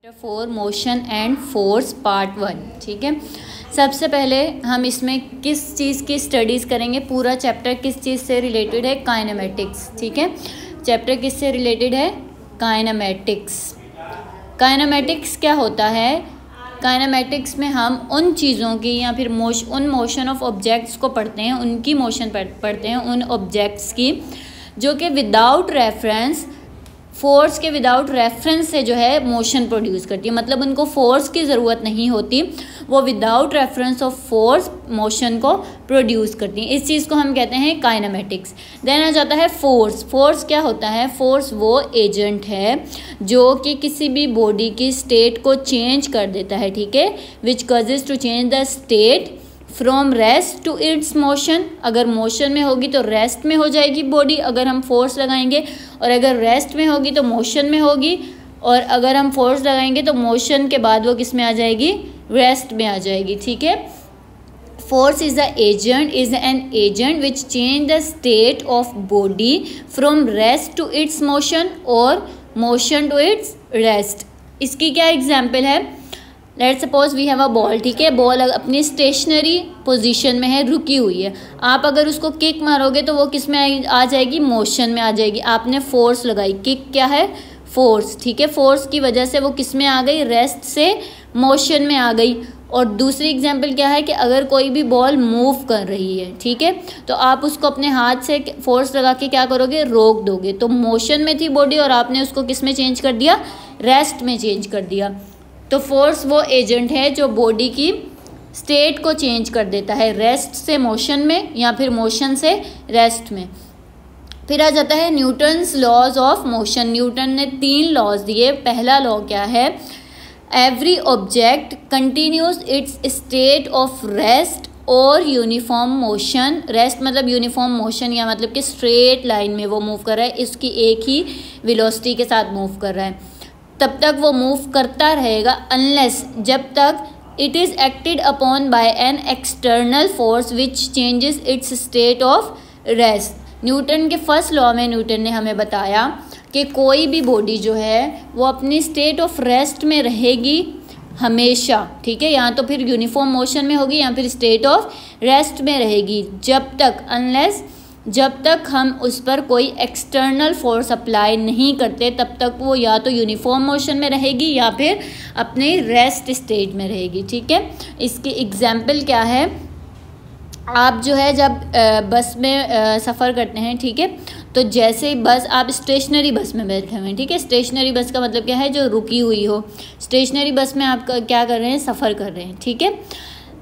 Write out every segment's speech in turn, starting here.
Chapter 4 motion and force part 1। ठीक है, सबसे पहले हम इसमें किस चीज़ की स्टडीज़ करेंगे। पूरा चैप्टर किस चीज़ से रिलेटेड है? काइनेमेटिक्स। ठीक है, चैप्टर किस से रिलेटेड है? काइनेमेटिक्स। काइनेमेटिक्स क्या होता है? काइनेमेटिक्स में हम उन चीज़ों की या फिर उन मोशन ऑफ ऑब्जेक्ट्स को पढ़ते हैं, उनकी मोशन पढ़ते हैं, उन ऑब्जेक्ट्स की जो कि विदाउट रेफरेंस, फोर्स के विदाउट रेफरेंस से जो है मोशन प्रोड्यूस करती है। मतलब उनको फोर्स की ज़रूरत नहीं होती, वो without reference of force motion को प्रोड्यूस करती हैं। इस चीज़ को हम कहते हैं काइनेमेटिक्स। देन आ जाता है फोर्स। फोर्स क्या होता है? फोर्स वो एजेंट है जो कि किसी भी बॉडी की स्टेट को चेंज कर देता है। ठीक है, which causes to change the state from rest to its motion. अगर मोशन में होगी तो रेस्ट में हो जाएगी बॉडी, अगर हम फोर्स लगाएंगे, और अगर रेस्ट में होगी तो मोशन में होगी, और अगर हम फोर्स लगाएंगे तो मोशन के बाद वो किस में आ जाएगी? रेस्ट में आ जाएगी। ठीक है, force is an agent which change the state of body from rest to its motion और मोशन टू इट्स रेस्ट। इसकी क्या एग्जाम्पल है? Let's suppose we have a ball. ठीक है, बॉल अपनी स्टेशनरी पोजीशन में है, रुकी हुई है। आप अगर उसको किक मारोगे तो वो किस में आ जाएगी? मोशन में आ जाएगी। आपने फोर्स लगाई, किक क्या है? फोर्स। ठीक है, फोर्स की वजह से वो किस में आ गई? रेस्ट से मोशन में आ गई। और दूसरी एग्जांपल क्या है कि अगर कोई भी बॉल मूव कर रही है, ठीक है, तो आप उसको अपने हाथ से फोर्स लगा के क्या करोगे? रोक दोगे। तो मोशन में थी बॉडी और आपने उसको किस में चेंज कर दिया? रेस्ट में चेंज कर दिया। तो फोर्स वो एजेंट है जो बॉडी की स्टेट को चेंज कर देता है, रेस्ट से मोशन में या फिर मोशन से रेस्ट में। फिर आ जाता है Newton's laws of motion. Newton ने 3 लॉज दिए। पहला लॉ क्या है? Every object continues its state of rest और यूनिफॉर्म मोशन। रेस्ट मतलब यूनिफॉर्म मोशन, या मतलब कि स्ट्रेट लाइन में वो मूव कर रहा है, इसकी एक ही वेलोसिटी के साथ मूव कर रहा है। तब तक वो मूव करता रहेगा अनलेस, जब तक it is acted upon bye an external force which changes it's state of rest. Newton के फर्स्ट लॉ में न्यूटन ने हमें बताया कि कोई भी बॉडी जो है वो अपनी स्टेट ऑफ रेस्ट में रहेगी हमेशा। ठीक है, या तो फिर यूनिफॉर्म मोशन में होगी या फिर स्टेट ऑफ रेस्ट में रहेगी, जब तक हम उस पर कोई एक्सटर्नल फोर्स अप्लाई नहीं करते, तब तक वो या तो यूनिफॉर्म मोशन में रहेगी या फिर अपने रेस्ट स्टेट में रहेगी। ठीक है, इसकी एग्जाम्पल क्या है? आप जो है जब बस में सफ़र करते हैं, ठीक है, तो जैसे बस, आप स्टेशनरी बस में बैठे हुए हैं। ठीक है, स्टेशनरी बस का मतलब क्या है? जो रुकी हुई हो। स्टेशनरी बस में आप क्या कर रहे हैं? सफ़र कर रहे हैं। ठीक है,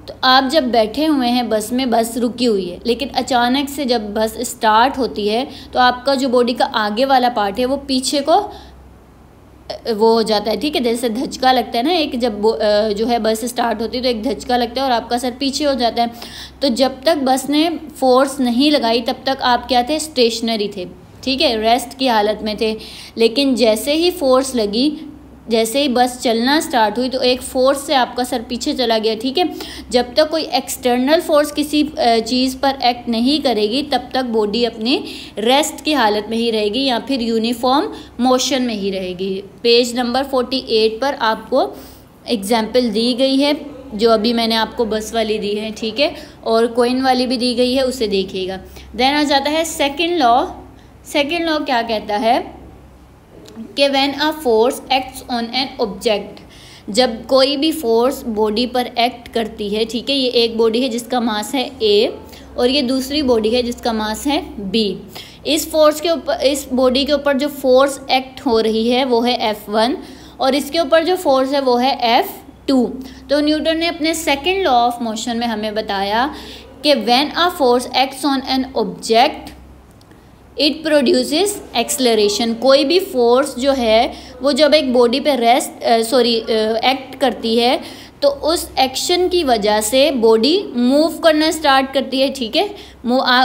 तो आप जब बैठे हुए हैं बस में, बस रुकी हुई है, लेकिन अचानक से जब बस स्टार्ट होती है तो आपका जो बॉडी का आगे वाला पार्ट है वो पीछे को वो हो जाता है। ठीक है, जैसे धचका लगता है ना, एक जब जो है बस स्टार्ट होती है तो एक धचका लगता है और आपका सर पीछे हो जाता है। तो जब तक बस ने फोर्स नहीं लगाई तब तक आप क्या थे? स्टेशनरी थे। ठीक है, रेस्ट की हालत में थे। लेकिन जैसे ही फोर्स लगी, जैसे ही बस चलना स्टार्ट हुई, तो एक फोर्स से आपका सर पीछे चला गया। ठीक है, जब तक कोई एक्सटर्नल फोर्स किसी चीज़ पर एक्ट नहीं करेगी तब तक बॉडी अपनी रेस्ट की हालत में ही रहेगी या फिर यूनिफॉर्म मोशन में ही रहेगी। पेज नंबर 48 पर आपको एग्जाम्पल दी गई है, जो अभी मैंने आपको बस वाली दी है। ठीक है, और कॉइन वाली भी दी गई है, उसे देखिएगा। देन आ जाता है सेकेंड लॉ। सेकेंड लॉ क्या कहता है कि when a force acts on an object, जब कोई भी फोर्स बॉडी पर एक्ट करती है, ठीक है, ये एक बॉडी है जिसका मास है A और ये दूसरी बॉडी है जिसका मास है B। इस फोर्स के ऊपर, इस बॉडी के ऊपर जो फोर्स एक्ट हो रही है वो है F1 और इसके ऊपर जो फोर्स है वो है F2। तो न्यूटन ने अपने सेकेंड लॉ ऑफ मोशन में हमें बताया कि when a force acts on an object it produces acceleration. कोई भी फोर्स जो है वो जब एक बॉडी पे एक्ट करती है तो उस एक्शन की वजह से बॉडी मूव करना स्टार्ट करती है। ठीक है,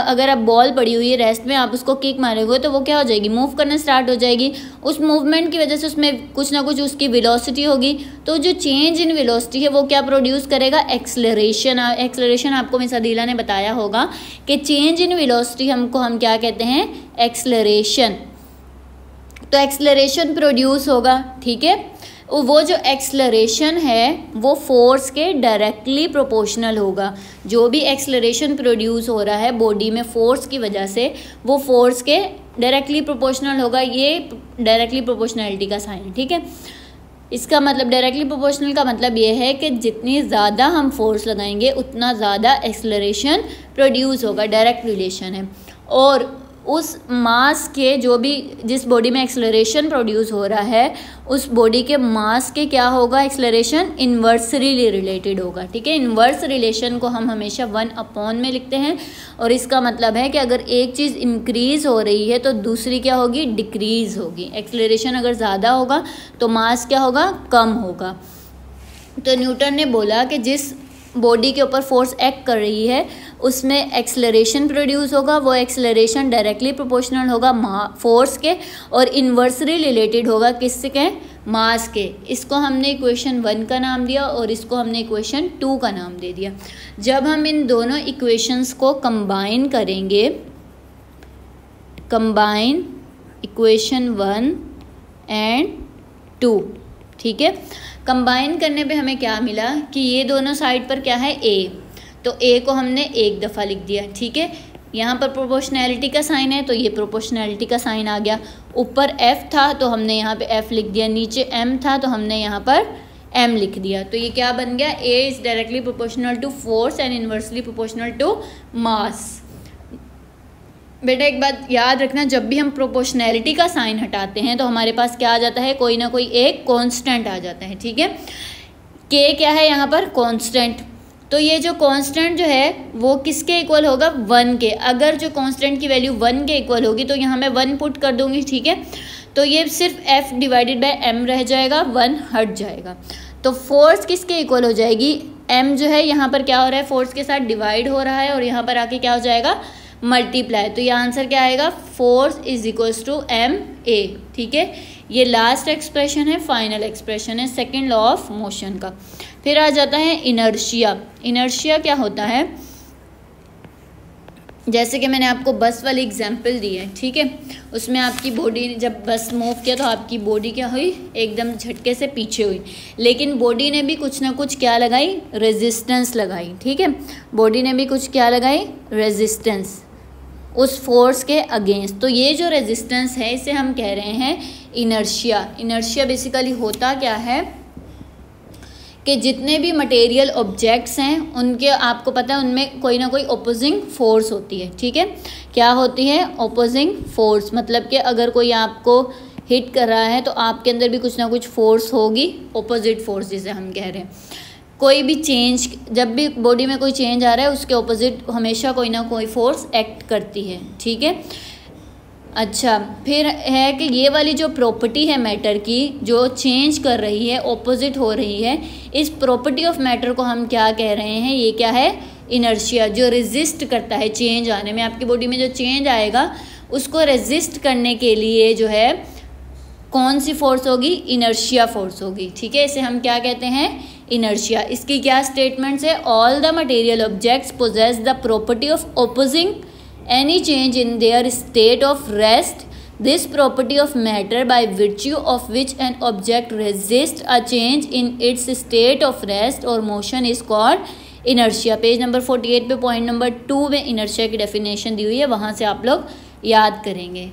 अगर आप बॉल पड़ी हुई है रेस्ट में, आप उसको किक मारोगे तो वो क्या हो जाएगी? मूव करना स्टार्ट हो जाएगी। उस मूवमेंट की वजह से उसमें कुछ ना कुछ उसकी वेलोसिटी होगी, तो जो चेंज इन वेलोसिटी है वो क्या प्रोड्यूस करेगा? एक्सलरेशन। एक्सलरेशन आपको मिस अदीला ने बताया होगा कि चेंज इन वेलोसिटी हम क्या कहते हैं? एक्सलरेशन। तो एक्सलरेशन प्रोड्यूस होगा। ठीक है, वो जो एक्सलरेशन है वो फोर्स के डायरेक्टली प्रोपोर्शनल होगा। जो भी एक्सलरेशन प्रोड्यूस हो रहा है बॉडी में फोर्स की वजह से, वो फोर्स के डायरेक्टली प्रोपोर्शनल होगा। ये डायरेक्टली प्रोपोर्शनैलिटी का साइन, ठीक है। इसका मतलब डायरेक्टली प्रोपोर्शनल का मतलब ये है कि जितनी ज़्यादा हम फोर्स लगाएंगे उतना ज़्यादा एक्सलरेशन प्रोड्यूस होगा, डायरेक्ट रिलेशन है। और उस मास के जो भी जिस बॉडी में एक्सलरेशन प्रोड्यूस हो रहा है उस बॉडी के मास के क्या होगा, एक्सलरेशन इन्वर्सली रिलेटेड होगा, ठीक है। इन्वर्स रिलेशन को हम हमेशा 1/, में लिखते हैं और इसका मतलब है कि अगर एक चीज़ इंक्रीज़ हो रही है तो दूसरी क्या होगी, डिक्रीज़ होगी। एक्सलरेशन अगर ज़्यादा होगा तो मास क्या होगा, कम होगा। तो न्यूटन ने बोला कि जिस बॉडी के ऊपर फोर्स एक्ट कर रही है उसमें एक्सलरेशन प्रोड्यूस होगा, वो एक्सलरेशन डायरेक्टली प्रोपोर्शनल होगा फोर्स के और इन्वर्सली रिलेटेड होगा किसके, मास के। इसको हमने इक्वेशन 1 का नाम दिया और इसको हमने इक्वेशन 2 का नाम दे दिया। जब हम इन दोनों इक्वेशंस को कंबाइन करेंगे, कंबाइन इक्वेशन 1 एंड 2, ठीक है। कंबाइन करने पे हमें क्या मिला कि ये दोनों साइड पर क्या है, ए, तो ए को हमने एक दफ़ा लिख दिया, ठीक है। यहाँ पर प्रोपोर्शनैलिटी का साइन है तो ये प्रोपोर्शनैलिटी का साइन आ गया। ऊपर एफ था तो हमने यहाँ पे एफ लिख दिया, नीचे एम था तो हमने यहाँ पर एम लिख दिया। तो ये क्या बन गया, A is directly proportional to force and inversely proportional to mass. बेटा एक बात याद रखना, जब भी हम प्रोपोर्शनैलिटी का साइन हटाते हैं तो हमारे पास क्या आ जाता है, कोई ना कोई एक कांस्टेंट आ जाता है, ठीक है। के क्या है यहाँ पर, कांस्टेंट। तो ये जो कांस्टेंट जो है वो किसके इक्वल होगा, 1 के। अगर जो कांस्टेंट की वैल्यू 1 के इक्वल होगी तो यहाँ मैं 1 पुट कर दूंगी, ठीक है। तो ये सिर्फ एफ डिवाइडेड बाय एम रह जाएगा, 1 हट जाएगा। तो फोर्स किसके इक्वल हो जाएगी, एम जो है यहाँ पर क्या हो रहा है, फोर्स के साथ डिवाइड हो रहा है और यहाँ पर आके क्या हो जाएगा, मल्टीप्लाई। तो ये आंसर क्या आएगा, force is equals to M A, ठीक है। ये लास्ट एक्सप्रेशन है, फाइनल एक्सप्रेशन है सेकंड लॉ ऑफ मोशन का। फिर आ जाता है इनर्शिया। इनर्शिया क्या होता है, जैसे कि मैंने आपको बस वाली एग्जांपल दी है, ठीक है। उसमें आपकी बॉडी जब बस मूव किया तो आपकी बॉडी क्या हुई, एकदम झटके से पीछे हुई, लेकिन बॉडी ने भी कुछ ना कुछ क्या लगाई, रेजिस्टेंस लगाई, ठीक है। बॉडी ने भी कुछ क्या लगाई, रेजिस्टेंस उस फोर्स के अगेंस्ट। तो ये जो रेजिस्टेंस है इसे हम कह रहे हैं इनर्शिया। इनर्शिया बेसिकली होता क्या है कि जितने भी मटेरियल ऑब्जेक्ट्स हैं उनके, आपको पता है उनमें कोई ना कोई ओपोजिंग फोर्स होती है, ठीक है। क्या होती है, ओपोजिंग फोर्स। मतलब कि अगर कोई आपको हिट कर रहा है तो आपके अंदर भी कुछ ना कुछ फोर्स होगी, ओपोजिट फोर्स जिसे हम कह रहे हैं। कोई भी चेंज, जब भी बॉडी में कोई चेंज आ रहा है उसके ऑपोजिट हमेशा कोई ना कोई फोर्स एक्ट करती है, ठीक है। अच्छा, फिर है कि ये वाली जो प्रॉपर्टी है मैटर की, जो चेंज कर रही है, ऑपोजिट हो रही है, इस प्रॉपर्टी ऑफ मैटर को हम क्या कह रहे हैं, ये क्या है, इनर्शिया। जो रेजिस्ट करता है चेंज आने में, आपकी बॉडी में जो चेंज आएगा उसको रेजिस्ट करने के लिए जो है कौन सी फोर्स होगी, इनर्शिया फोर्स होगी, ठीक है। इसे हम क्या कहते हैं, इनर्शिया। इसकी क्या स्टेटमेंट्स है, all the material objects possess the property of opposing any change in their state of rest. This property of matter by virtue of which an object resists a change in its state of rest or motion is called inertia. Page number 48 पे point number 2 में inertia की definition दी हुई है, वहाँ से आप लोग याद करेंगे।